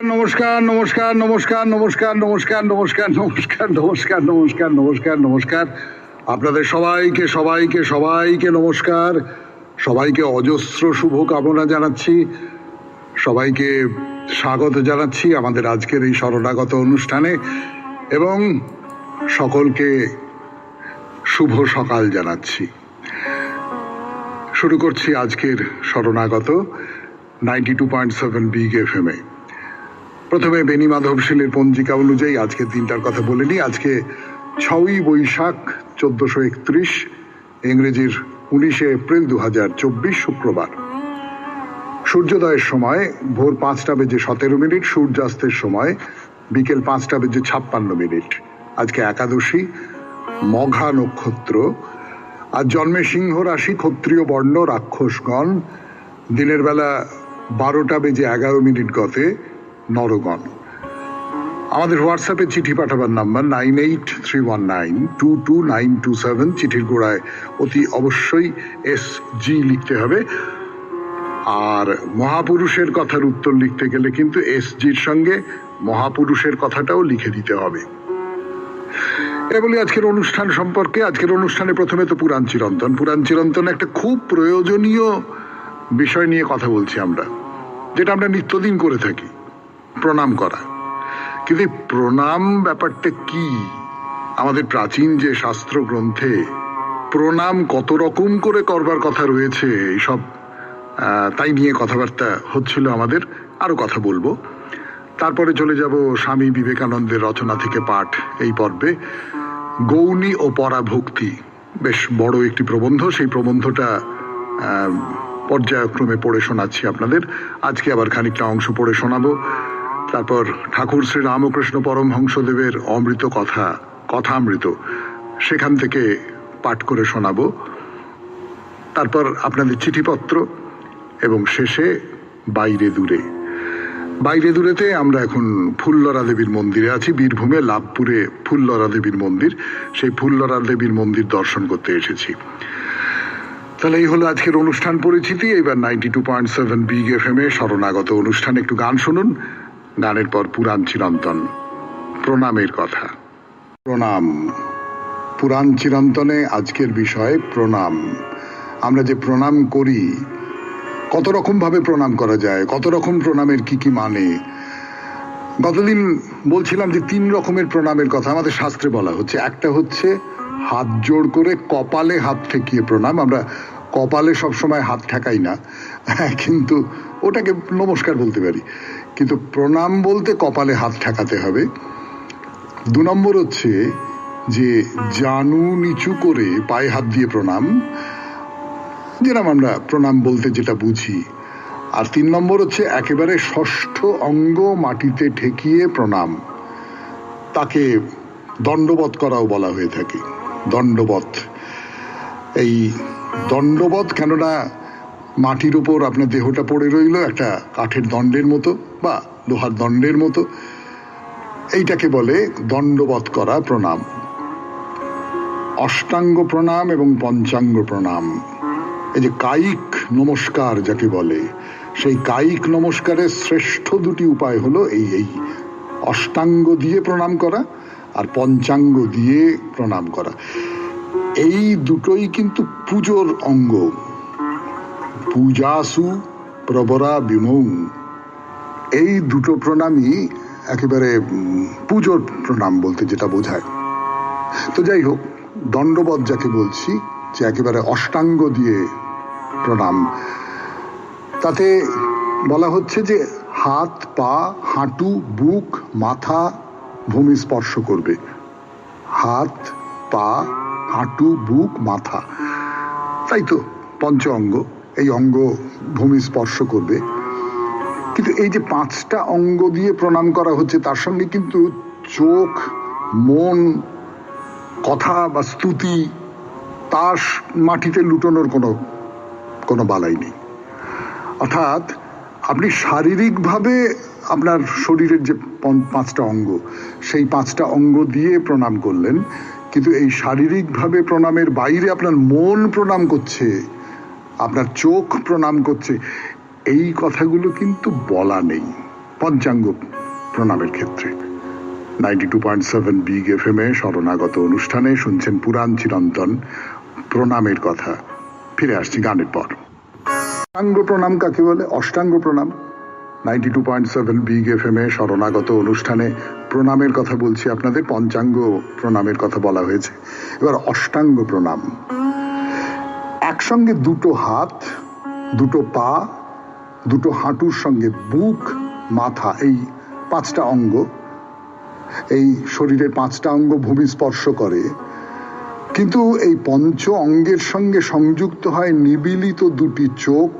নমস্কার নমস্কার নমস্কার নমস্কার নমস্কার নমস্কার নমস্কার নমস্কার নমস্কার নমস্কার নমস্কার আপনাদের সবাইকে সবাইকে সবাইকে নমস্কার, সবাইকে অজস্র শুভ কামনা জানাচ্ছি, সবাইকে স্বাগত জানাচ্ছি আমাদের আজকের এই শরণাগত অনুষ্ঠানে এবং সকলকে শুভ সকাল জানাচ্ছি। শুরু করছি আজকের শরণাগত 92.7 বিগ এফএম-এ। প্রথমে বেনি মাধবশীলের পঞ্জিকা অনুযায়ী আজকের দিনটার কথা বলে নিই। আজকে 6ই বৈশাখ 1431, ইংরেজির 19শে এপ্রিল 2024, শুক্রবার। সূর্যোদয়ের সময় ভোর 5:17, সূর্যাস্তের সময় বিকেল 5:56। আজকে একাদশী, মঘা নক্ষত্র। আজ জন্মে সিংহ রাশি, ক্ষত্রিয় বর্ণ, রাক্ষসগণ। দিনের বেলা 12:11 গতে নরগণ। আমাদের হোয়াটসঅ্যাপে চিঠি পাঠাবার নাম্বার 9831922927। চিঠির গোড়ায় অতি অবশ্যই SG লিখতে হবে। আর মহাপুরুষের কথার উত্তর লিখতে গেলে কিন্তু SGর সঙ্গে মহাপুরুষের কথাটাও লিখে দিতে হবে। বলি আজকের অনুষ্ঠান সম্পর্কে। আজকের অনুষ্ঠানে প্রথমে তো পুরাণ চিরন্তন। পুরাণ চিরন্তন একটা খুব প্রয়োজনীয় বিষয় নিয়ে কথা বলছি আমরা, যেটা আমরা নিত্যদিন করে থাকি, প্রণাম করা। কিন্তু প্রণাম ব্যাপারটা কি? আমাদের প্রাচীন যে শাস্ত্র গ্রন্থে প্রণাম কত রকম করে করবার কথা রয়েছে, এইসব তাই নিয়ে কথাবার্তা হচ্ছিল আমাদের। আরো কথা বলবো। তারপরে চলে যাব স্বামী বিবেকানন্দের রচনা থেকে পাঠ এই পর্বে, গৌণী ও পরাভক্তি। বেশ বড় একটি প্রবন্ধ, সেই প্রবন্ধটা পর্যায়ক্রমে পড়ে শোনাচ্ছি আপনাদের। আজকে আবার খানিকটা অংশ পড়ে শোনাবো। তারপর ঠাকুর শ্রী রামকৃষ্ণ পরমহংসদেবের অমৃত কথা, কথামৃত, সেখান থেকে পাঠ করে শোনাবো। তারপর আপনাদের চিঠিপত্র এবং শেষে বাইরে দূরে। বাইরে দূরেতে আমরা এখন ফুল্লরা দেবীর মন্দিরে আছি, বীরভূমে লাভপুরে ফুল্লরা দেবীর মন্দির। সেই ফুল্লরা দেবীর মন্দির দর্শন করতে এসেছি। তাহলে এই হলো আজকের অনুষ্ঠান পরিচিতি। এবার 92.7 বিগ এফএম-এ শরণাগত অনুষ্ঠান। একটু গান শুনুন, গানের পর পুরাণ চিরন্তন, প্রণামের কথা। প্রণাম। পুরাণ চিরন্তনে আজকের বিষয় প্রণাম। আমরা যে প্রণাম করি, কত রকম ভাবে প্রণাম করা যায়, কত রকম প্রণামের কি কি মানে। গতদিন বলছিলাম যে 3 রকমের প্রণামের কথা আমাদের শাস্ত্রে বলা হচ্ছে। একটা হচ্ছে হাত জোড় করে কপালে হাত ঠেকিয়ে প্রণাম। আমরা কপালে সবসময় হাত ঠেকাই না, কিন্তু ওটাকে নমস্কার বলতে পারি। কিন্তু প্রণাম বলতে কপালে হাত ঠেকাতে হবে। 2 নম্বর হচ্ছে যে জানু নিচু করে পায়ে হাত দিয়ে প্রণাম, যেরকম আমরা প্রণাম বলতে যেটা বুঝি। আর 3 নম্বর হচ্ছে একেবারে ষষ্ঠ অঙ্গ মাটিতে ঠেকিয়ে প্রণাম। তাকে দণ্ডবত করাও বলা হয়ে থাকে। দণ্ডবত, এই দণ্ডবত কেননা মাটির উপর আপনার দেহটা পড়ে রইল একটা কাঠের দণ্ডের মতো বা লোহার দণ্ডের মতো, এইটাকে বলে দণ্ডবত করা প্রণাম। অষ্টাঙ্গ প্রণাম এবং পঞ্চাঙ্গ প্রণাম। এই যে কায়িক নমস্কার যাকে বলে, সেই কায়িক নমস্কারের শ্রেষ্ঠ 2টি উপায় হলো এই অষ্টাঙ্গ দিয়ে প্রণাম করা আর পঞ্চাঙ্গ দিয়ে প্রণাম করা। এই দুটোই কিন্তু পুজোর অঙ্গ। পূজাসু প্রবরা বিমৌ, এই দুটো প্রণামই একেবারে পুজোর প্রণাম বলতে যেটা বোঝায়। তো যাই হোক, দণ্ডবত যাকে বলছি, যে একেবারে অষ্টাঙ্গ দিয়ে প্রণাম, তাতে বলা হচ্ছে যে হাত, পা, হাঁটু, বুক, মাথা ভূমি স্পর্শ করবে। হাত, পা, হাঁটু, বুক, মাথা, তাই তো 5 অঙ্গ। এই অঙ্গ ভূমি স্পর্শ করবে। কিন্তু এই যে 5টা অঙ্গ দিয়ে প্রণাম করা হচ্ছে, তার সঙ্গে কিন্তু চোখ, মন, কথা বা স্তুতি, তার মাটিতে লুটোনোর কোনো বালাই নেই। অর্থাৎ আপনি শারীরিকভাবে আপনার শরীরের যে 5টা অঙ্গ, সেই 5টা অঙ্গ দিয়ে প্রণাম করলেন, কিন্তু এই শারীরিকভাবে প্রণামের বাইরে আপনার মন প্রণাম করছে, আপনার চোখ প্রণাম করছে, এই কথাগুলো কিন্তু বলা নেই। পঞ্চাঙ্গ প্রণামের ক্ষেত্রে 92.7 বিগ FM এ শরণাগত অনুষ্ঠানে শুনছেন পুরাণ চিরন্তন প্রণামের কথা। ফিরে আসছি গানের পর। অষ্টাঙ্গ প্রণাম কাকে বলে? অষ্টাঙ্গ প্রণাম 92.7 বিগ FM এ শরণাগত অনুষ্ঠানে প্রণামের কথা বলছি আপনাদের। পঞ্চাঙ্গ প্রণামের কথা বলা হয়েছে, এবার অষ্টাঙ্গ প্রণাম। একসঙ্গে দুটো হাত, দুটো পা, দুটো হাঁটুর সঙ্গে বুক, মাথা, এই পাঁচটা অঙ্গ, এই শরীরের পাঁচটা অঙ্গ ভূমি স্পর্শ করে, কিন্তু এই পঞ্চ অঙ্গের সঙ্গে সংযুক্ত হয় নিবিলিত দুটি চোখ,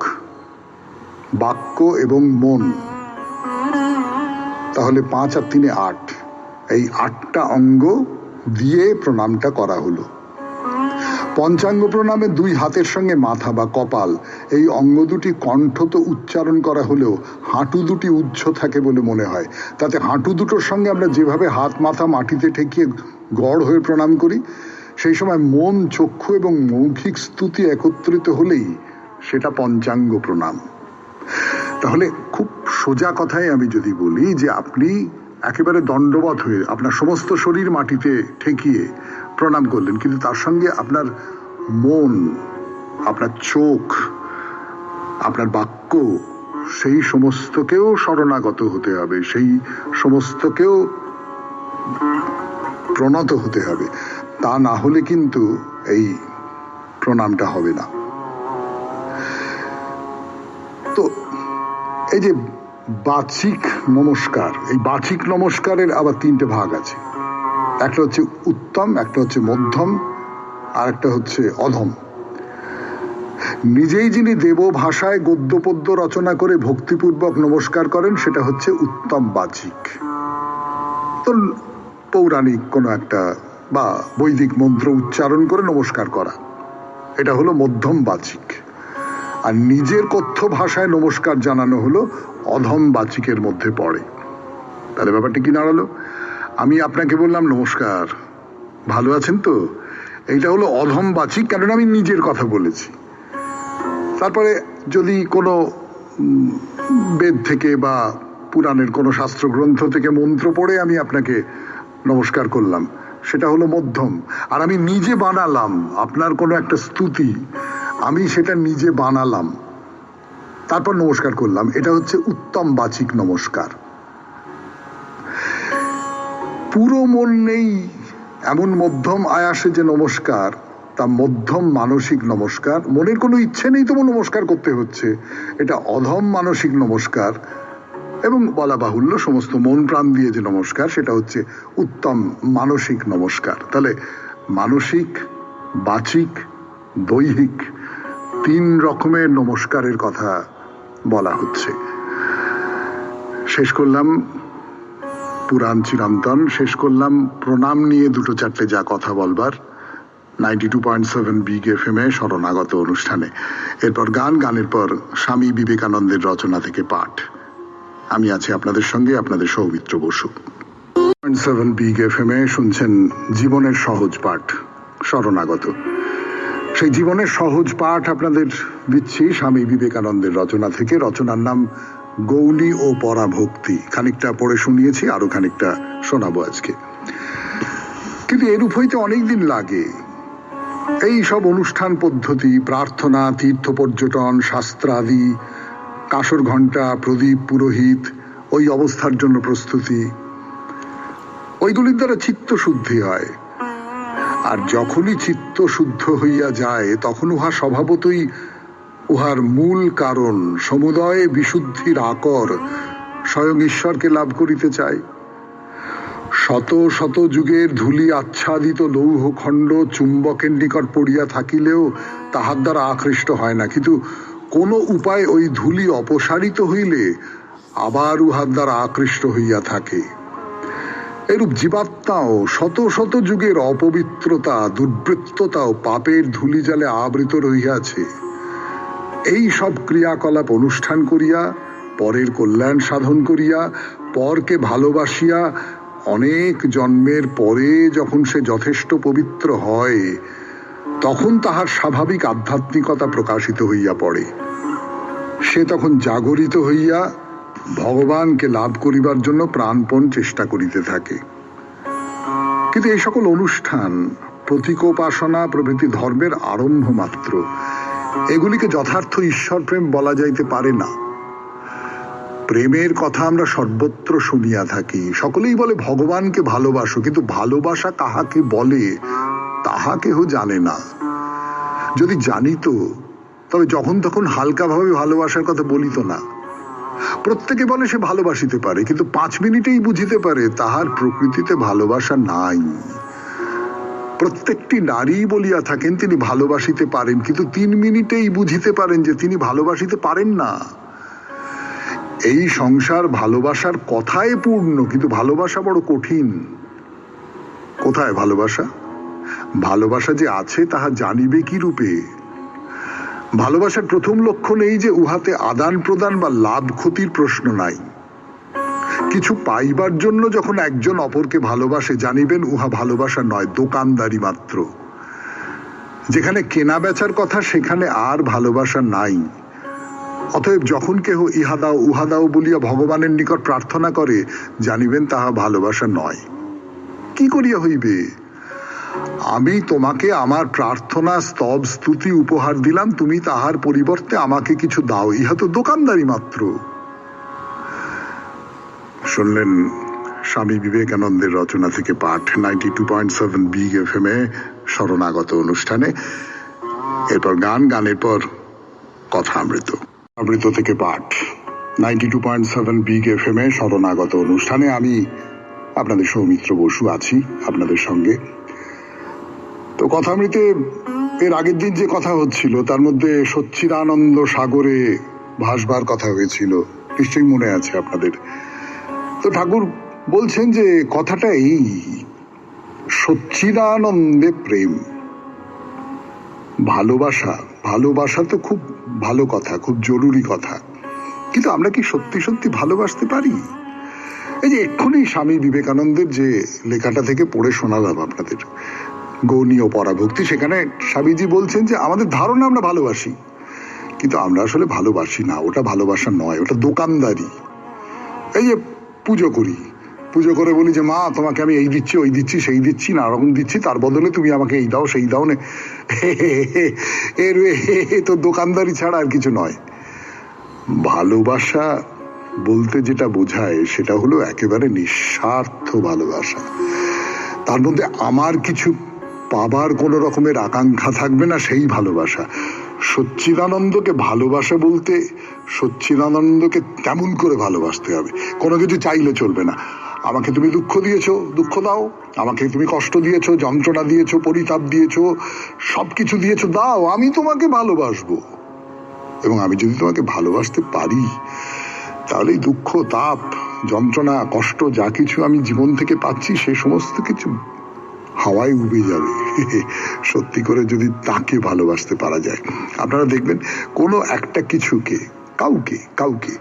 বাক্য এবং মন। তাহলে 5 আর 3 8, এই 8টা অঙ্গ দিয়ে প্রণামটা করা হলো। পঞ্চাঙ্গ প্রণামে 2 হাতের সঙ্গে মাথা বা কপাল, এই অঙ্গ দুটি কণ্ঠত উচ্চারণ করা হলেও হাঁটু দুটি উচ্চ থাকে বলে মনে হয়। তাতে হাঁটু দুটোর সঙ্গে আমরা যেভাবে হাত মাথা মাটিতে ঠেকিয়ে গড় হয়ে প্রণাম করি, সেই সময় মন, চক্ষু এবং মৌখিক স্তুতি একত্রিত হলেই সেটা পঞ্চাঙ্গ প্রণাম। তাহলে খুব সোজা কথায় আমি যদি বলি যে আপনি একেবারে দণ্ডবত হয়ে আপনার সমস্ত শরীর মাটিতে ঠেকিয়ে প্রণাম করলেন, কিন্তু তার সঙ্গে আপনার মন, আপনার চোখ, আপনার বাক্য, সেই সমস্তকেও শরণাগত হতে হবে, সেই সমস্তকেও প্রণত হতে হবে। তা না হলে কিন্তু এই প্রণামটা হবে না। তো এই যে বাচিক নমস্কার, এই বাচিক নমস্কারের আবার 3টে ভাগ আছে। একটা হচ্ছে উত্তম, একটা হচ্ছে মধ্যম, আর একটা হচ্ছে অধম। নিজেই যিনি দেব ভাষায় গদ্য পদ্য রচনা করে ভক্তিপূর্বক নমস্কার করেন, সেটা হচ্ছে উত্তম বাচিক। তো পৌরাণিক কোনো একটা বা বৈদিক মন্ত্র উচ্চারণ করে নমস্কার করা, এটা হলো মধ্যম বাচিক। আর নিজের কথ্য ভাষায় নমস্কার জানানো হলো অধম বাচিকের মধ্যে পড়ে। তাহলে ব্যাপারটা কি দাঁড়ালো? আমি আপনাকে বললাম নমস্কার, ভালো আছেন তো, এইটা হলো অধম বাচিক, কারণ আমি নিজের কথা বলেছি। তারপরে যদি কোনো বেদ থেকে বা পুরাণের কোনো শাস্ত্রগ্রন্থ থেকে মন্ত্র পড়ে আমি আপনাকে নমস্কার করলাম, সেটা হলো মধ্যম। আর আমি নিজে বানালাম আপনার কোনো একটা স্তুতি, আমি সেটা নিজে বানালাম, তারপর নমস্কার করলাম, এটা হচ্ছে উত্তম বাচিক নমস্কার। পুরো মন নেই এমন মধ্যম আয়াসে যে নমস্কার, তা মধ্যম মানসিক নমস্কার। মনের কোনো ইচ্ছে নেই তবু নমস্কার করতে হচ্ছে, এটা অধম মানসিক নমস্কার। এবং বলা বাহুল্য, সমস্ত মন প্রাণ দিয়ে যে নমস্কার, সেটা হচ্ছে উত্তম মানসিক নমস্কার। তাহলে মানসিক, বাচিক, দৈহিক 3 রকমের নমস্কারের কথা বলা হচ্ছে। শেষ করলাম পুরাণ চিরন্তন, শেষ করলাম প্রণাম নিয়ে 2-4টে যা কথা বলবার 92.7 বিগ FM এ শরণাগত অনুষ্ঠানে। এরপর গান, গানের পর স্বামী বিবেকানন্দের রচনা থেকে পাঠ। আমি আছি আপনাদের সঙ্গে, আপনাদের সৌমিত্র বসু। 7 বিগ FM এ শুনছেন জীবনের সহজ পাঠ, শরণাগত। সেই জীবনের সহজ পাঠ আপনাদের দিচ্ছি স্বামী বিবেকানন্দের রচনা থেকে। রচনার নাম গৌলী ও পরাভক্তি। খানিকটা পড়ে শুনিয়েছি, আরো খানিকটা শোনাবো আজকে। কিন্তু এরূপ হইতে অনেকদিন লাগে। এই সব অনুষ্ঠান পদ্ধতি, প্রার্থনা, তীর্থ পর্যটন, শাস্ত্রাদি, কাসর ঘণ্টা, প্রদীপ, পুরোহিত, ওই অবস্থার জন্য প্রস্তুতি, ওইগুলির দ্বারা চিত্ত শুদ্ধি হয়। আর যখনই চিত্ত শুদ্ধ হইয়া যায়, তখন উহা স্বভাবতই উহার মূল কারণ, সমুদয় বিশুদ্ধির আকর, স্বয়ং ঈশ্বরকে লাভ করিতে চায়। শত শত যুগের ধূলি আচ্ছাদিত লৌহখণ্ড চুম্বকের নিকট পড়িয়া থাকিলেও তাহার দ্বারা আকৃষ্ট হয় না, কিন্তু কোনো উপায় ওই ধূলি অপসারিত হইলে আবার উহার দ্বারা আকৃষ্ট হইয়া থাকে। এরূপ জীবাত্মাও শত শত যুগের অপবিত্রতা, দুর্বৃত্ততা ও পাপের ধূলি জালে আবৃত রহিয়াছে। এই সব ক্রিয়াকলাপ অনুষ্ঠান করিয়া, পরের কল্যাণ সাধন করিয়া, পরকে ভালোবাসিয়া অনেক জন্মের পরে যখন সে যথেষ্ট পবিত্র হয়, তখন তাহার স্বাভাবিক আধ্যাত্মিকতা প্রকাশিত হইয়া পড়ে। সে তখন জাগরিত হইয়া ভগবানকে লাভ করিবার জন্য প্রাণপণ চেষ্টা করিতে থাকে। কিন্তু এই সকল অনুষ্ঠান, প্রতীকোপাসনা প্রভৃতি ধর্মের আরম্ভ মাত্র। এগুলিকে যথার্থ ঈশ্বর প্রেম বলা যাইতে পারে না। প্রেমের কথা আমরা সর্বত্র শুনিয়া থাকি, সকলেই বলে ভগবানকে ভালোবাসো, কিন্তু ভালোবাসা কাহাকে বলে তাহা কেহ জানে না। যদি জানিত তবে যখন তখন হালকাভাবে ভালোবাসার কথা বলিত না। প্রত্যেকে বলে সে ভালোবাসিতে পারে, কিন্তু 5 মিনিটেই বুঝিতে পারে তাহার প্রকৃতিতে ভালোবাসা নাই। প্রত্যেকটি নারী বলিয়া থাকেন তিনি ভালোবাসিতে পারেন, কিন্তু 3 মিনিটেই বুঝিতে পারেন যে তিনি ভালোবাসিতে পারেন না। এই সংসার ভালোবাসার কথায় পূর্ণ, কিন্তু ভালোবাসা বড় কঠিন। কোথায় ভালোবাসা? ভালোবাসা যে আছে তাহা জানিবে কি রূপে? ভালোবাসার প্রথম লক্ষণ এই যে উহাতে আদান প্রদান বা লাভ ক্ষতির প্রশ্ন নাই। কিছু পাইবার জন্য যখন একজন অপরকে ভালোবাসে, জানিবেন উহা ভালোবাসা নয়, দোকানদারি মাত্র। যেখানে কেনা বেচার কথা সেখানে আর ভালোবাসা নাই। অতএব যখন কেহ ইহা দাও উহা দাও বলিয়া ভগবানের নিকট প্রার্থনা করে, জানিবেন তাহা ভালোবাসা নয়। কি করিয়া হইবে? আমি তোমাকে আমার প্রার্থনা, স্তব, স্তুতি উপহার দিলাম, তুমি তাহার পরিবর্তে আমাকে কিছু দাও, ইহা তো দোকানদারি মাত্র। শুনলেন স্বামী বিবেকানন্দের রচনা থেকে পাঠ 92.7 বিগ FM এ শরণাগত অনুষ্ঠানে। এরপর গানের পর কথা অমৃত। অমৃত থেকে পাঠ 92.7 বিগ FM এ শরণাগত অনুষ্ঠানে আমি আপনাদের সৌমিত্র বসু আছি আপনাদের সঙ্গে। তো কথামৃতে এর আগের দিন যে কথা হচ্ছিল তার মধ্যে সচ্চিদানন্দ সাগরে ভাসবার কথা হয়েছিল, নিশ্চয়ই মনে আছে আপনাদের। তো ঠাকুর বলছেন যে কথাটা এই, সচ্চিদানন্দে প্রেম, ভালোবাসা। ভালোবাসা তো খুব ভালো কথা, খুব জরুরি কথা, কিন্তু আমরা কি সত্যি সত্যি ভালোবাসতে পারি? এই যে এক্ষুনি স্বামী বিবেকানন্দের যে লেখাটা থেকে পড়ে শোনালাম আপনাদের, গৌণী ও পরাভক্তি, সেখানে স্বামীজি বলছেন যে আমাদের ধারণা আমরা ভালোবাসি, কিন্তু আমরা আসলে ভালোবাসি না। ওটা ভালোবাসা নয়, ওটা দোকানদারি। এই যে পুজো করি, পুজো করে বলি যে মা তোমাকে আমি এই দিচ্ছি, ওই দিচ্ছি, সেই দিচ্ছি, নানা রকম দিচ্ছি, তার বদলে তুমি আমাকে এই দাও, সেই দাও। এর তো দোকানদারি ছাড়া আর কিছু নয়। ভালোবাসা বলতে যেটা বোঝায় সেটা হলো একেবারে নিঃস্বার্থ ভালোবাসা। তার মধ্যে আমার কিছু পাবার কোনো রকমের আকাঙ্ক্ষা থাকবে না, সেই ভালোবাসা। সচ্চিদানন্দকে ভালোবাসা বলতে সচ্চিদানন্দকে তেমন করে ভালোবাসতে হবে, কোনো কিছু চাইলে চলবে না। আমাকে তুমি দুঃখ দিয়েছো, দুঃখ দাও। আমাকে তুমি কষ্ট দিয়েছো, যন্ত্রণা দিয়েছো, পরিতাপ দিয়েছো, সবকিছু দিয়েছো, দাও, আমি তোমাকে ভালোবাসবো। এবং আমি যদি তোমাকে ভালোবাসতে পারি তাহলে দুঃখ, তাপ, যন্ত্রণা, কষ্ট যা কিছু আমি জীবন থেকে পাচ্ছি সে সমস্ত কিছু হাওয়ায় উবে যাবে। সত্যি করে যদি তাকে ভালোবাসতে পারা যায়, আপনারা দেখবেন কোনো একটা কিছুকে, কাউকে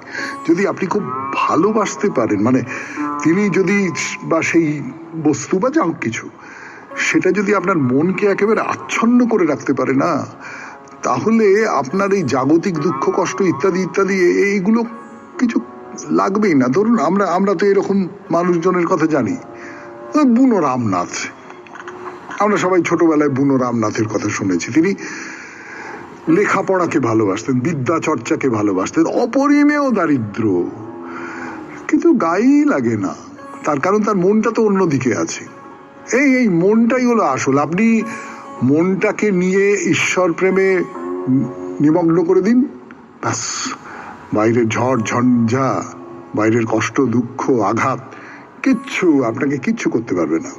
যদি আপনি খুব ভালোবাসতে পারেন, মানে তিনি যদি বা সেই বস্তু বা যা হোক কিছু, সেটা যদি আপনার মনকে একেবারে আচ্ছন্ন করে রাখতে পারে না, তাহলে আপনার এই জাগতিক দুঃখ, কষ্ট ইত্যাদি ইত্যাদি এইগুলো কিছু লাগবেই না। ধরুন আমরা তো এরকম মানুষজনের কথা জানি, বুনো রামনাথ। আমরা সবাই ছোটবেলায় বুনো রামনাথের কথা শুনেছি। তিনি লেখাপড়াকে ভালোবাসতেন, বিদ্যা চর্চাকে ভালোবাসতেন, অপরিমেয় দারিদ্র, কিন্তু গায়েই লাগে না। তার কারণ তার মনটা তো অন্যদিকে আছে। এই মনটাই হলো আসল। আপনি মনটাকে নিয়ে ঈশ্বর প্রেমে নিমগ্ন করে দিন, ব্যাস, বাইরের ঝড় ঝঞ্ঝা, বাইরের কষ্ট, দুঃখ, আঘাত আপনাকে কিচ্ছু করতে পারবে না।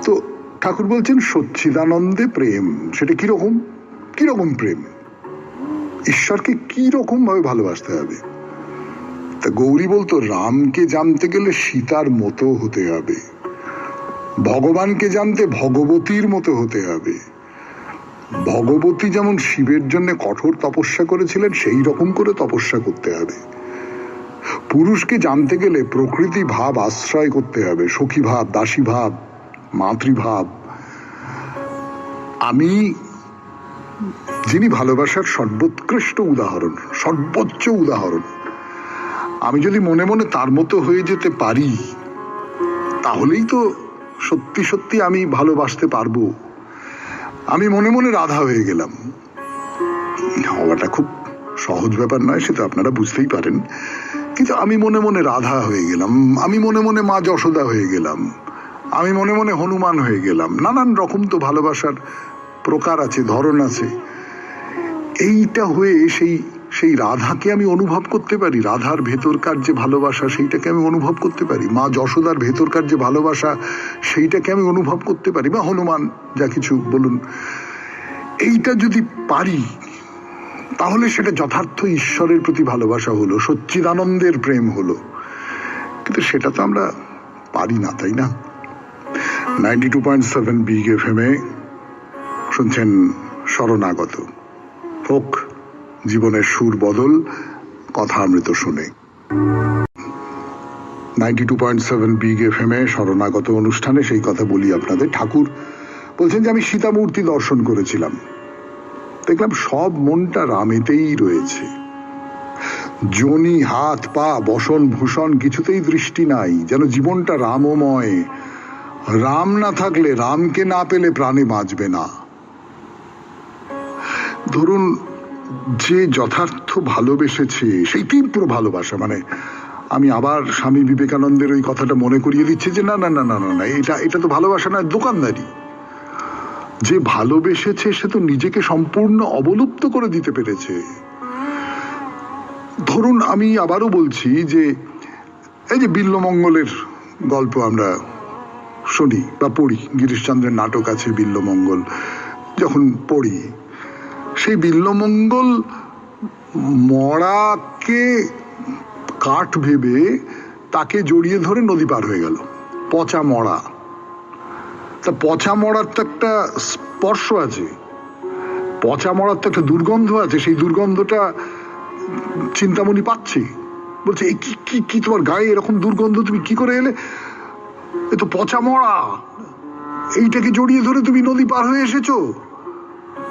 তো ঠাকুর বলছেন সচ্চিদানন্দে প্রেম, সেটা কিরকম প্রেম? ঈশ্বরকে কিরকম ভাবে ভালোবাসতে হবে? তা গৌরী বলতো রামকে জানতে গেলে সীতার মতো হতে হবে, ভগবানকে জানতে ভগবতীর মতো হতে হবে। ভগবতী যেমন শিবের জন্য কঠোর তপস্যা করেছিলেন, সেই রকম করে তপস্যা করতে হবে। পুরুষকে জানতে গেলে প্রকৃতি ভাব আশ্রয় করতে হবে, সখী ভাব, দাসী ভাব, মাতৃভাব। আমি যিনি ভালোবাসার সর্বোৎকৃষ্ট উদাহরণ, সর্বোচ্চ উদাহরণ, আমি যদি মনে মনে তার মতো হয়ে যেতে পারি, তাহলেই তো সত্যি সত্যি আমি ভালোবাসতে পারবো। আমি মনে মনে রাধা হয়ে গেলাম। হওয়াটা খুব সহজ ব্যাপার নয়, সেটা আপনারা বুঝতেই পারেন, কিন্তু আমি মনে মনে রাধা হয়ে গেলাম, আমি মনে মনে মা যশোদা হয়ে গেলাম, আমি মনে মনে হনুমান হয়ে গেলাম। নানান রকম তো ভালোবাসার প্রকার আছে, ধরন আছে। এইটা হয়ে সেই সেই রাধাকে আমি অনুভব করতে পারি, রাধার ভেতরকার যে ভালোবাসা সেইটাকে আমি অনুভব করতে পারি, মা যশোদার ভেতরকার যে ভালোবাসা সেইটাকে আমি অনুভব করতে পারি, বা হনুমান যা কিছু বলুন, এইটা যদি পারি তাহলে সেটা যথার্থ ঈশ্বরের প্রতি ভালোবাসা হলো, সচ্চিদানন্দের প্রেম হলো। কিন্তু সেটা তো আমরা পারি না, তাই না? 92.7 বিগ এফএমে শুনছেন শরণাগত। হোক জীবনের সুর বদল, কথা অমৃত শুনে। 92.7 বিগ এফএমে শরণাগত অনুষ্ঠানে সেই কথা বলি আপনাদের। ঠাকুর বলছেন যে আমি সীতামূর্তি দর্শন করেছিলাম, দেখলাম সব মনটা রামেতেই রয়েছে। জনি, হাত পা, বসন ভূষণ কিছুতেই দৃষ্টি নাই, যেন জীবনটা রামময়। রাম না থাকলে, রামকে না পেলে প্রাণে বাঁচবে না। ধরুন, যে যথার্থ ভালোবেসেছে, সেই তীব্র ভালোবাসা, মানে আমি আবার স্বামী বিবেকানন্দের ওই কথাটা মনে করিয়ে দিচ্ছি যে না না না না না, এটা তো ভালোবাসা না, দোকানদারি। যে ভালোবেসেছে সে তো নিজেকে সম্পূর্ণ অবলুপ্ত করে দিতে পেরেছে। ধরুন, আমি আবারও বলছি যে এই যে বিল্বমঙ্গলের গল্প আমরা শুনি বা পড়ি, গিরিশচন্দ্রের নাটক আছে বিল্বমঙ্গল, যখন পড়ি সেই বিল্বমঙ্গল মরাকে কাঠ ভেবে তাকে জড়িয়ে ধরে নদী পার হয়ে গেল। পচা মরা, তা পচা মরার তো একটা স্পর্শ আছে, পচা মরার তো একটা দুর্গন্ধ আছে, সেই দুর্গন্ধটা চিন্তামণি পাচ্ছে, বলছে এই কি কি তোমার গায়ে এরকম দুর্গন্ধ, তুমি কি করে এলে? এ তো পচা মরা, এইটাকে জড়িয়ে ধরে তুমি নদী পার হয়ে এসেছো।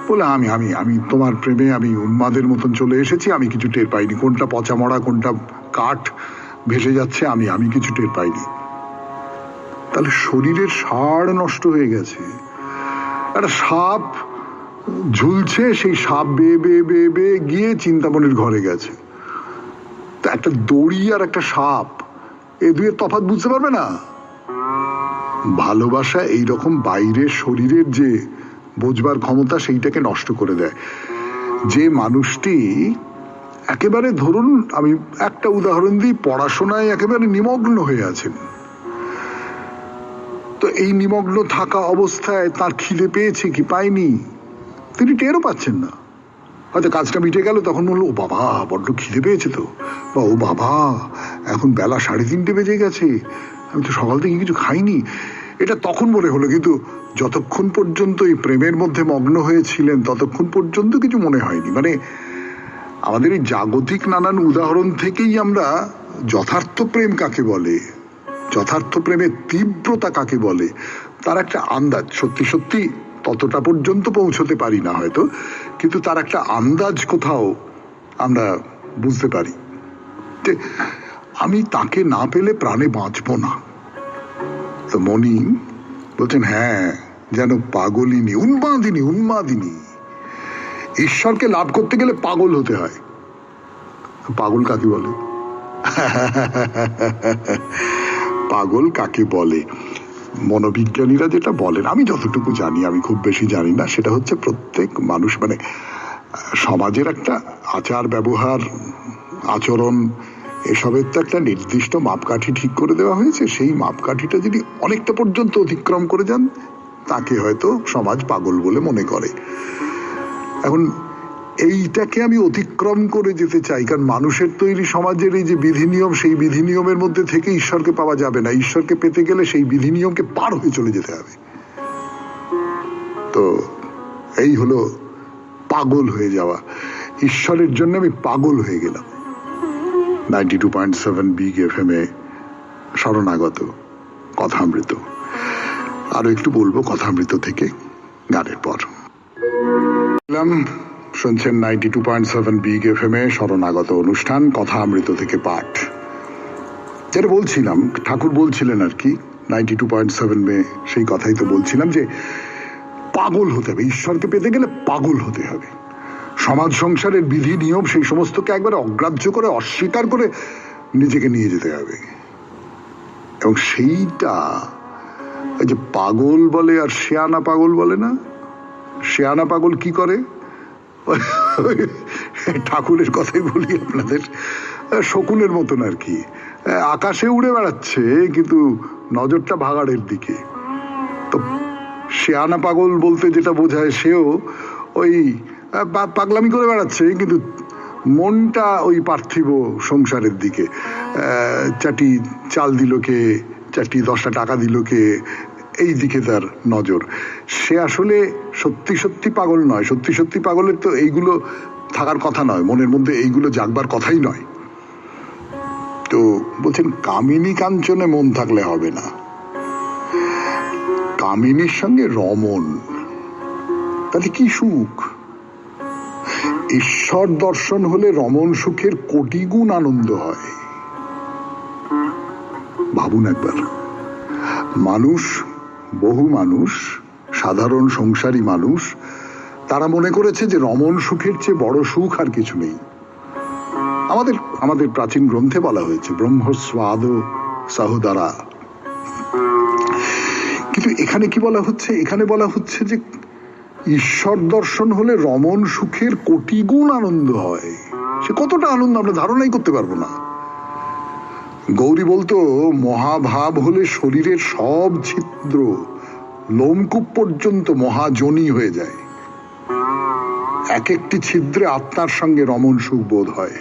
বলে আমি আমি আমি তোমার প্রেমে আমি উন্মাদের মতন চলে এসেছি, আমি কিছু টের পাইনি, কোনটা পচা মরা কোনটা কাঠ ভেসে যাচ্ছে আমি আমি কিছু টের পাইনি। তাহলে শরীরের সাড় নষ্ট হয়ে গেছে। একটা সাপ ঝুলছে, সেই সাপ বেয়ে বেয়ে বেয়ে বেয়ে গিয়ে চিন্তামণির ঘরে গেছে। তা একটা দড়ি আর একটা সাপ, এ দুয়ের তফাৎ বুঝতে পারবে না? ভালোবাসা এইরকম বাইরের শরীরের যে বোঝবার ক্ষমতা সেইটাকে নষ্ট করে দেয়। যে মানুষটি একেবারে, ধরুন আমি একটা উদাহরণ দিই, পড়াশোনায় একেবারে নিমগ্ন হয়ে আছেন, তো এই নিমগ্ন থাকা অবস্থায় তার খিদে পেয়েছে কি পায়নি তিনি টেরও পাচ্ছেন না। হয়তো কাজটা মিটে গেল, তখন বললো ও বাবা বড্ড খিদে পেয়েছে তো, বা ও বাবা এখন বেলা 3:30 বেজে গেছে, আমি তো সকাল থেকে কিছু খাইনি, এটা তখন মনে হলো। কিন্তু যতক্ষণ পর্যন্ত এই প্রেমের মধ্যে মগ্ন হয়েছিলেন ততক্ষণ পর্যন্ত কিছু মনে হয়নি। মানে আমাদের এই জাগতিক নানান উদাহরণ থেকেই আমরা যথার্থ প্রেম কাকে বলে, যথার্থ প্রেমের তীব্রতা কাকে বলে, তার একটা আন্দাজ, সত্যি সত্যি ততটা পর্যন্ত পৌঁছতে পারি না হয়তো, কিন্তু তার একটা আন্দাজ কোথাও আমরা বুঝতে পারি যে আমি তাকে না পেলে প্রাণে বাঁচবো না। তো মনি বলছেন হ্যাঁ, যেন পাগলিনী, উন্মাদিনী, উন্মাদিনী। ঈশ্বরকে লাভ করতে গেলে পাগল হতে হয়। পাগল কাকে বলে? পাগল কাকে বলে মনোবিজ্ঞানীরা যেটা বলেন, আমি যতটুকু জানি, আমি খুব বেশি জানি না, সেটা হচ্ছে প্রত্যেক মানুষ, মানে সমাজের একটা আচার ব্যবহার আচরণ এসবের তো একটা নির্দিষ্ট মাপকাঠি ঠিক করে দেওয়া হয়েছে। সেই মাপকাঠিটা যদি অনেকটা পর্যন্ত অতিক্রম করে যান তাকে হয়তো সমাজ পাগল বলে মনে করে। এখন এইটাকে আমি অতিক্রম করে যেতে চাই, কারণ মানুষের তৈরি সমাজের এই যে বিধিনিয়ম, সেই বিধিনিয়মের মধ্যে থেকে ঈশ্বরকে পাওয়া যাবে না। ঈশ্বরকে পেতে গেলে সেই বিধিনিয়মকে পার হয়ে চলে যেতে হবে। তো এই হলো পাগল হয়ে যাওয়া। ঈশ্বরের জন্য আমি পাগল হয়ে গেলাম। 92.7 বিগ এফএমে শরণাগত, কথামৃত। আরো একটু বলবো কথামৃত থেকে গানের পর। শুনছেন 92.7 বিগ এফএমে শরণাগত অনুষ্ঠান, কথামৃত থেকে পাঠ। যেটা বলছিলাম, ঠাকুর বলছিলেন আর কি 92.7 মে, সেই কথাই তো বলছিলাম যে পাগল হতে হবে, ঈশ্বরকে পেতে গেলে পাগল হতে হবে। সমাজ সংসারের বিধি নিয়ম সেই সমস্তকে একবারে অগ্রাহ্য করে অস্বীকার করে নিজেকে নিয়ে যেতে হবে। এবং সেইটা এই যে পাগল বলে আর শেয়ানা পাগল বলে না, শেয়ানা পাগল কি করে, ঠাকুরের কথাই বলি আপনাদের, শকুনের মতন আর কি, আকাশে উড়ে বেড়াচ্ছে কিন্তু নজরটা ভাগাড়ের দিকে। তো শেয়ানা পাগল বলতে যেটা বোঝায়, সেও ওই পাগলামি করে বেড়াচ্ছে কিন্তু মনটা ওই পার্থিব সংসারের দিকে। চারটি চাল দিল কে, চারটি 10টা টাকা দিল কে, এই দিকে তার নজর। সে আসলে সত্যি সত্যি পাগল নয়। সত্যি সত্যি পাগলের তো এইগুলো থাকার কথা নয়, মনের মধ্যে এইগুলো জাগবার কথাই নয়। তো বলছেন কামিনী কাঞ্চনে মন থাকলে হবে না, কামিনীর সঙ্গে রমণ, তাতে কি সুখ। ঈশ্বর দর্শন হলে রমণ সুখের কোটি গুণ আনন্দ হয়। ভাবুন একবার, বহু মানুষ, সাধারণ সংসারী মানুষ, তারা মনে করেছে যে রমণ সুখের চেয়ে বড় সুখ আর কিছু নেই। আমাদের প্রাচীন গ্রন্থে বলা হয়েছে ব্রহ্মস্বাদ সাহুদারা। কিন্তু এখানে কি বলা হচ্ছে? এখানে বলা হচ্ছে যে ঈশ্বর দর্শন হলে রমণ সুখের কোটি গুণ আনন্দ হয়। সে কতটা আনন্দ আমরা ধারণাই করতে পারবো না। গৌরী বলতো, মহাভাব হলে শরীরের সব ছিদ্র, লোমকূপ পর্যন্ত মহাজনী হয়ে যায়। এক একটি ছিদ্রে আত্মার সঙ্গে রমণ সুখ বোধ হয়।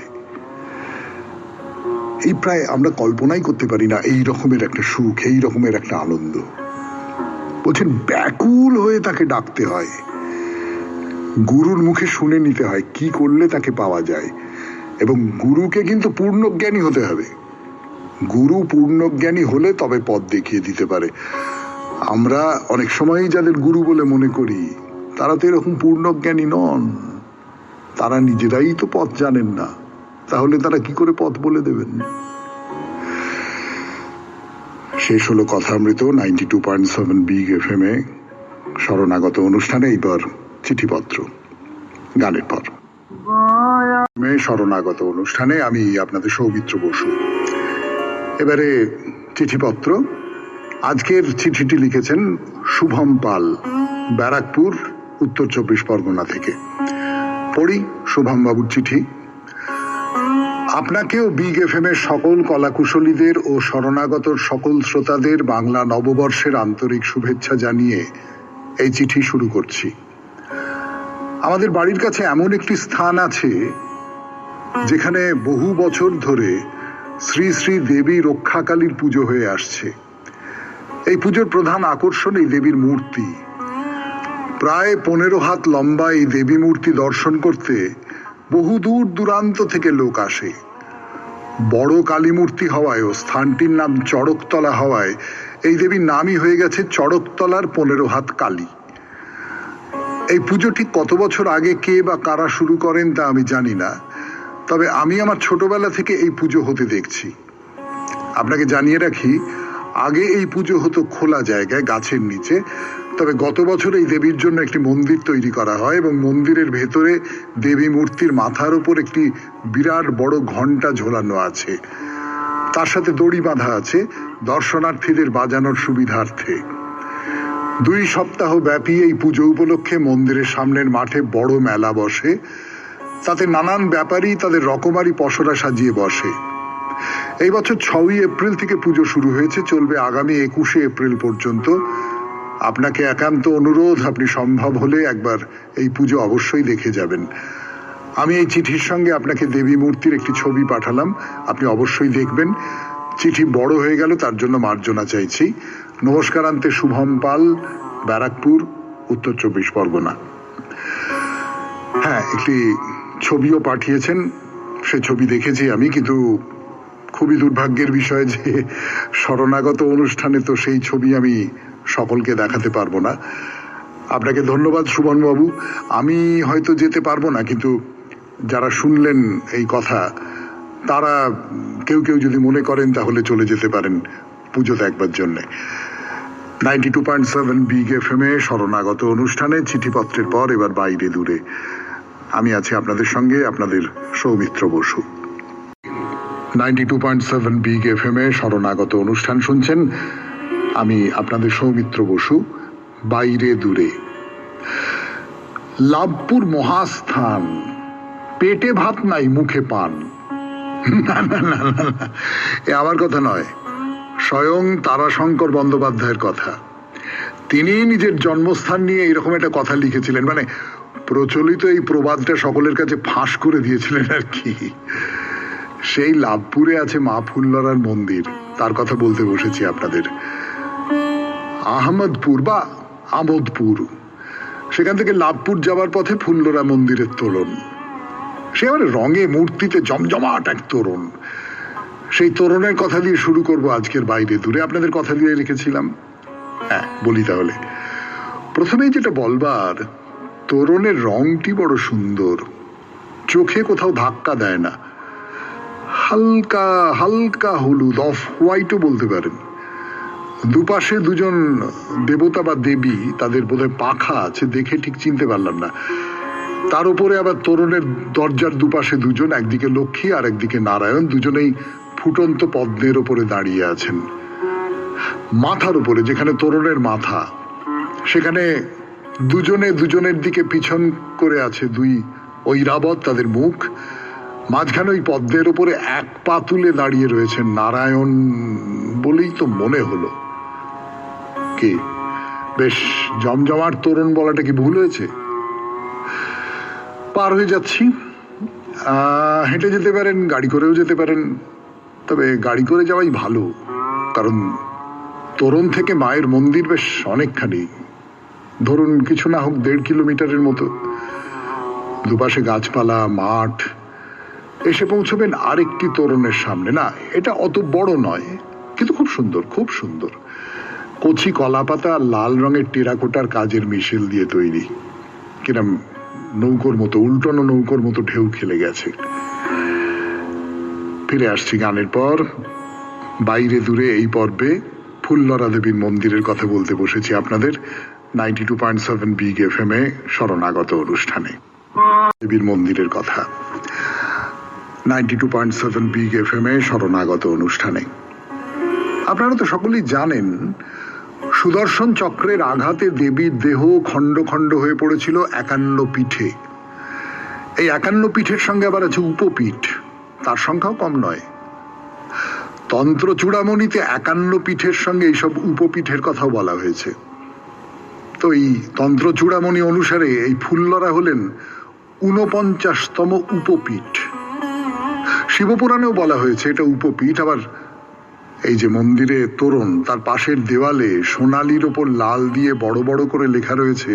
এই প্রায় আমরা কল্পনাই করতে পারি না এই রকমের একটা সুখ, এই রকমের একটা আনন্দ। বলছেন ব্যাকুল হয়ে তাকে ডাকতে হয়, গুরুর মুখে শুনে নিতে হয় কি করলে তাকে পাওয়া যায়। এবং গুরুকে কিন্তু পূর্ণজ্ঞানী হতে হবে। গুরু পূর্ণজ্ঞানী হলে তবে পথ দেখিয়ে দিতে পারে। আমরা অনেক সময়ই যাদের গুরু বলে মনে করি, তারা তো এরকম পূর্ণজ্ঞানী নন। তারা নিজেরাই তো পথ জানেন না, তাহলে তারা কি করে পথ বলে দেবেন? শেষ হলো কথামৃত 92.7 বিগ FM এ শরণাগত অনুষ্ঠানে। এইবার চিঠিপত্র, গানের পর শরণাগত অনুষ্ঠানে আমি আপনাদের সৌমিত্র বসু। এবারে চিঠিপত্র। আজকের চিঠিটি লিখেছেন শুভম পাল, ব্যারাকপুর, উত্তর 24 পরগনা থেকে। পড়ি শুভম বাবুর চিঠি। আপনাকেও বিগ FM এর সকল কলাকুশলীদের ও শরণাগত সকল শ্রোতাদের বাংলা নববর্ষের আন্তরিক শুভেচ্ছা জানিয়ে এই চিঠি শুরু করছি। আমাদের বাড়ির কাছে এমন একটি স্থান আছে যেখানে বহু বছর ধরে শ্রী শ্রী দেবী রক্ষাকালীর পুজো হয়ে আসছে। এই পুজোর প্রধান আকর্ষণ এই দেবীর মূর্তি। প্রায় 15 হাত লম্বা এই দেবী মূর্তি দর্শন করতে বহু দূর দূরান্ত থেকে লোক আসে। বড় কালী মূর্তি হওয়ায় ও স্থানটির নাম চড়কতলা হওয়ায় এই দেবীর নামই হয়ে গেছে চড়কতলার 15 হাত কালী। এই পুজো ঠিক কত বছর আগে কে বা কারা শুরু করেন তা আমি জানি না, তবে আমি আমার ছোটবেলা থেকে এই পুজো হতে দেখছি। আপনাকে জানিয়ে রাখি, আগে এই পুজো হতো খোলা জায়গায় গাছের নিচে, তবে গত বছর এই দেবীর জন্য একটি মন্দির তৈরি করা হয় এবং মন্দিরের ভেতরে দেবী মূর্তির মাথার উপর একটি বিরাট বড় ঘণ্টা ঝোলানো আছে, তার সাথে দড়ি বাঁধা আছে দর্শনার্থীদের বাজানোর সুবিধার্থে। 2 সপ্তাহ ব্যাপী এই পুজো উপলক্ষে মন্দিরের সামনের মাঠে বড় মেলা বসে। তাতে নানান ব্যাপারী তাদের রকমারি পসরা সাজিয়ে বসে। এই বছর 6ই এপ্রিল থেকে পুজো শুরু হয়েছে, চলবে আগামী 21শে এপ্রিল পর্যন্ত। আপনাকে একান্ত অনুরোধ, আপনি সম্ভব হলে একবার এই পুজো অবশ্যই দেখে যাবেন। আমি এই চিঠির সঙ্গে আপনাকে দেবী মূর্তির একটি ছবি পাঠালাম, আপনি অবশ্যই দেখবেন। চিঠি বড় হয়ে গেল, তার জন্য মার্জনা চাইছি। নমস্কারান্তে শুভম পাল, ব্যারাকপুর, উত্তর 24 পরগনা। হ্যাঁ, একটি ছবিও পাঠিয়েছেন, সে ছবি দেখেছি আমি, কিন্তু খুবই দুর্ভাগ্যের বিষয় যে শরণাগত অনুষ্ঠানে তো সেই ছবি আমি সকলকে দেখাতে পারবো না। আপনাকে ধন্যবাদ শুভম বাবু। আমি হয়তো যেতে পারবো না, কিন্তু যারা শুনলেন এই কথা তারা কেউ কেউ যদি মনে করেন তাহলে চলে যেতে পারেন পুজো দেখবার জন্যে। 92.7 বিগ এফএম এ শরণাগত অনুষ্ঠানে চিঠিপত্রের পর এবার বাইরে দূরে আমি আছি আপনাদের সঙ্গে, আপনাদের সৌমিত্র বসু। 92.7 বিগ এফএম এ শরণাগত অনুষ্ঠান শুনছেন, আমি আপনাদের সৌমিত্র বসু। বাইরে দূরে লাভপুর মহাস্থান, পেটে ভাত নাই মুখে পান। না না না না, এ আমার কথা নয়, স্বয়ং তারাশঙ্কর বন্দ্যোপাধ্যায়ের কথা। তিনি নিজের জন্মস্থান নিয়ে এরকম একটা কথা লিখেছিলেন, মানে প্রচলিত এই প্রবাদটা সকলের কাছে ফাঁস করে দিয়েছিলেন আর কি। সেই লাভপুরে আছে মা ফুল্লরার মন্দির, তার কথা বলতে বসেছি আপনাদের। আহমদপুর বা আমোদপুর, সেখান থেকে লাভপুর যাওয়ার পথে ফুল্লরা মন্দিরের তোরণ। সে এবারে রঙে মূর্তিতে জমজমাট এক তোরণ। সেই তোরণের কথা দিয়ে শুরু করব আজকের বাইরে দূরে, আপনাদের কথা দিয়ে রেখেছিলাম। হ্যাঁ, বলি তাহলে। প্রথমেই যেটা বলবার, তোরণের রংটি বড় সুন্দর, চোখে কোথাও ধাক্কা দেয় না। হালকা হালকা হলুদ, অফ হোয়াইটও বলতে পারেন। দুপাশে দুজন দেবতা বা দেবী, তাদের বোধহয় পাখা আছে, দেখে ঠিক চিনতে পারলাম না। তার উপরে আবার তোরণের দরজার দুপাশে দুজন, একদিকে লক্ষ্মী আর একদিকে নারায়ণ, দুজনেই ফুটন্ত পদ্মের ওপরে দাঁড়িয়ে আছেন। মাথার উপরে, যেখানে তোরণের মাথা, সেখানে দুজনে দুজনের দিকে পিছন করে আছে দুই ঐরাবত, তাদের মুখ। মাঝখানে ওই পদ্মের ওপরে এক পা তুলে দাঁড়িয়ে রয়েছেন নারায়ণ বলেই তো মনে হলো। কি বেশ জমজমাট তোরণ বলাটা কি ভুল হয়েছে? পার হয়ে যাচ্ছি। হেঁটে যেতে পারেন, গাড়ি করেও যেতে পারেন, তবে গাড়ি করে যাওয়াই ভালো, কারণ তোরণ থেকে মায়ের মন্দির বেশ অনেকখানি, ধরুন কিছু না হোক 1.5 কিলোমিটারের মতো। দুপাশে গাছপালা, মাঠ। এসে পৌঁছবেন আরেকটি তোরণের সামনে। না, এটা অত বড় নয়, কিন্তু খুব সুন্দর, খুব সুন্দর। কচি কলাপাতা আর লাল রঙের টেরাকোটার কাজের মিশেল দিয়ে তৈরি। কিরম নৌকোর মতো, উল্টানো নৌকোর মতো ঢেউ খেলে গেছে। ফিরে আসছি গানের পর। বাইরে দূরে এই পর্বে ফুল্লরা দেবীর মন্দিরের কথা বলতে বসেছি আপনাদের 92.7 বিগ এফএম এ শরণাগত অনুষ্ঠানে। দেবীর মন্দিরের কথা 92.7 বিগ এফএম এ শরণাগত অনুষ্ঠানে। আপনারা তো সকলেই জানেন, সুদর্শন চক্রের আঘাতে দেবীর দেহ খণ্ড খণ্ড হয়ে পড়েছিল 51 পীঠে। এই 51 পীঠের সঙ্গে আবার আছে উপপীঠ, তার সংখ্যাও কম নয়। তন্ত্র চূড়ামণিতে 51 পীঠের সঙ্গে এইসব উপপীঠের কথাও বলা হয়েছে। তো এই তন্ত্র চূড়ামণি অনুসারে এই ফুল্লরা হলেন 49তম উপপীঠ। শিবপুরাণেও বলা হয়েছে এটা উপপীঠ। আবার এই যে মন্দিরে তোরণ, তার পাশের দেওয়ালে সোনালির ওপর লাল দিয়ে বড় বড় করে লেখা রয়েছে,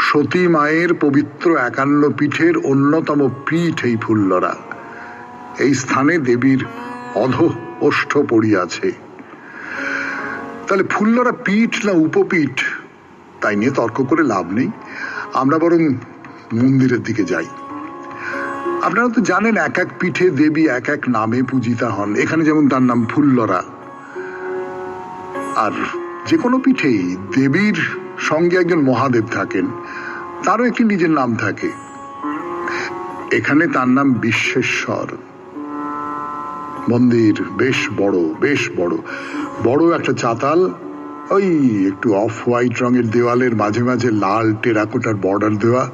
সতী মায়ের পবিত্র 51 পীঠের অন্যতম পীঠ এই ফুল্লরা। এই স্থানে দেবীর অধ ওষ্ঠ পড়িয়াছে। তাহলে ফুল্লরা পীঠ না উপপীঠ, তাই নিয়ে তর্ক করে লাভ নেই। আমরা বরং মন্দিরের দিকে যাই। আপনারা তো জানেন, এক এক পীঠে দেবী এক এক নামে পূজিতা হন। এখানে যেমন তার নাম ফুল্লরা। আর যে কোনো পীঠেই দেবীর সঙ্গে একজন মহাদেব থাকেন, তারও একটি নিজের নাম থাকে। এখানে তার নাম বিশ্বেশ্বর। মন্দির বেশ বড়, বেশ বড়। বড় একটা চাতাল, ওই একটু অফ হোয়াইট রঙের দেওয়ালের মাঝে মাঝে লাল টেরাকোটার বর্ডার দেওয়া।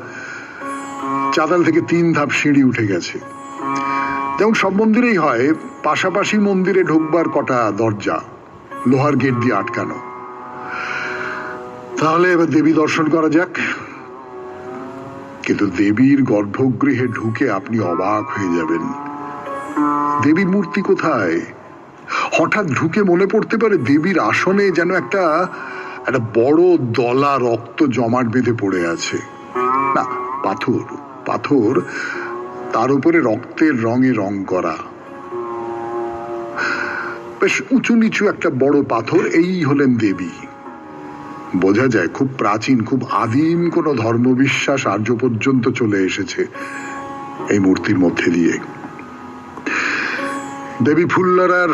চাতাল থেকে 3 ধাপ সিঁড়ি উঠে গেছে। যেমন সব মন্দিরেই হয়, পাশাপাশি মন্দিরে ঢুকবার কটা দরজা লোহার গেট দিয়ে আটকানো। তাহলে এবার দেবী দর্শন করা যাক। কিন্তু দেবীর গর্ভগৃহে ঢুকে আপনি অবাক হয়ে যাবেন। দেবীর মূর্তি কোথায়? হঠাৎ ঢুকে মনে পড়তে পারে দেবীর আসনে যেন একটা বড় দলা রক্ত জমাট বেঁধে পড়ে আছে। না, পাথর, পাথর, তার উপরে রক্তের রঙে রং করা। বেশ উঁচু নিচু একটা বড় পাথর। এই হলেন দেবী। বোঝা যায় খুব প্রাচীন, খুব আদিম কোনো ধর্মবিশ্বাস আর্য পর্যন্ত চলে এসেছে এই মূর্তির মধ্যে দিয়ে। দেবী ফুল্লরার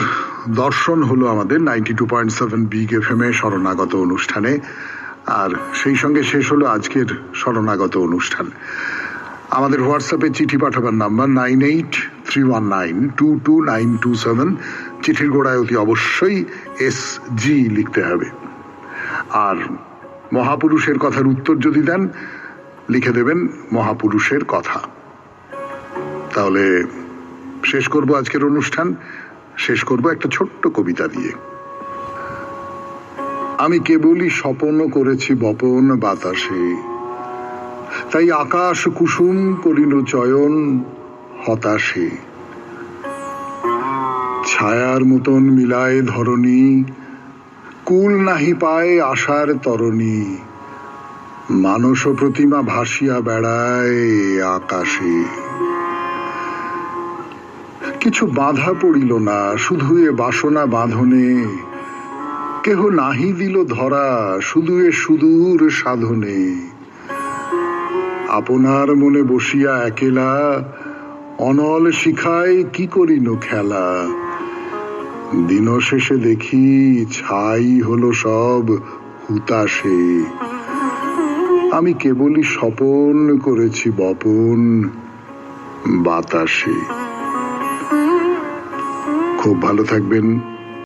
দর্শন হলো আমাদের 92.7 বিগ এফএম এ শরণাগত অনুষ্ঠানে, আর সেই সঙ্গে শেষ হলো আজকের শরণাগত অনুষ্ঠান। আমাদের হোয়াটসঅ্যাপে চিঠি পাঠাবার নাম্বার 9831922927। চিঠির গোড়ায় অতি অবশ্যই SG লিখতে হবে। আর মহাপুরুষের কথার উত্তর যদি দেন, লিখে দেবেন মহাপুরুষের কথা। তাহলে শেষ করব আজকের অনুষ্ঠান, শেষ করব একটা ছোট্ট কবিতা দিয়ে। আমি কেবলই স্বপন করেছি বপন বাতাসে, তাই আকাশ কুসুম করিল চয়ন হতাশে। ছায়ার মতন মিলায় ধরণী, কুল নাহি পায় আশার তরণী। মানস প্রতিমা ভাসিয়া বেড়ায় আকাশে। কিছু বাধা পড়িল না, শুধু এ বাসনা বাঁধনে। কেহ নাহি দিল ধরা, শুধু এ সুদূর সাধনে। আপনার মনে বসিয়া একেলা, অনল শিখায় কি করিন খেলা। দিন শেষে দেখি ছাই হলো সব হুতাশে। আমি কেবলই স্বপন করেছি বপন বাতাসে। খুব ভালো থাকবেন।